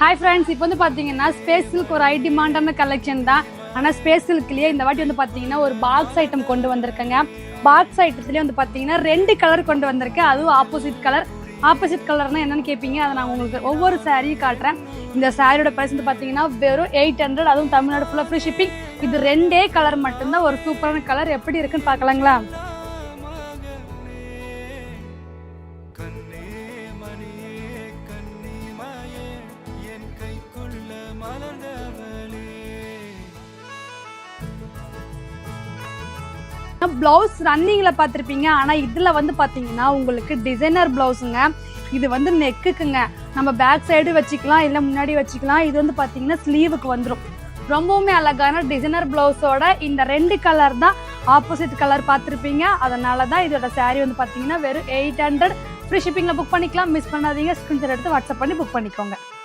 Hi friends, இப்போ வந்து பார்த்தீங்கன்னா ஸ்பேஸ் சில்க் ஒரு டிமாண்டான கலெக்ஷன் தான். ஆனால் ஸ்பேஸ் சில்க்லேயே இந்த வாட்டி வந்து பார்த்தீங்கன்னா ஒரு பாக்ஸ் ஐட்டம் கொண்டு வந்திருக்கேங்க. பாக்ஸ் ஐட்டத்துலேயே வந்து பார்த்தீங்கன்னா 2 கலர் கொண்டு வந்திருக்கேன். அதுவும் ஆப்போசிட் கலர்னால் என்னென்னு கேட்பீங்க. அதை நான் உங்களுக்கு ஒவ்வொரு சாரியும் காட்டுறேன். இந்த சாரியோட ப்ரைஸ் வந்து பார்த்தீங்கன்னா வெறும் 800. அதுவும் தமிழ்நாடு ஃபுல்லாக ஃப்ரீ ஷிப்பிங். இது 2 கலர் மட்டும்தான். ஒரு சூப்பரான கலர் எப்படி இருக்குன்னு பார்க்கலாங்களா? பிளவுஸ் ரன்னிங்ல பார்த்துருப்பீங்க. ஆனால் இதில் வந்து பார்த்தீங்கன்னா உங்களுக்கு டிசைனர் பிளவுஸுங்க. இது வந்து நெக்குக்குங்க. நம்ம பேக் சைடு வச்சுக்கலாம், இல்லை முன்னாடி வச்சுக்கலாம். இது வந்து பார்த்தீங்கன்னா ஸ்லீவுக்கு வந்துடும். ரொம்பவுமே அழகான டிசைனர் பிளவுஸோட இந்த 2 கலர் தான் ஆப்போசிட் கலர் பார்த்துருப்பீங்க. அதனால தான் இதோட சாரீ வந்து பார்த்தீங்கன்னா வெறும் 800. ஃப்ரீ ஷிப்பிங்கில் புக் பண்ணிக்கலாம். மிஸ் பண்ணாதீங்க. ஸ்கிரீன்ஷாட் எடுத்து வாட்ஸ்அப் பண்ணி புக் பண்ணிக்கோங்க.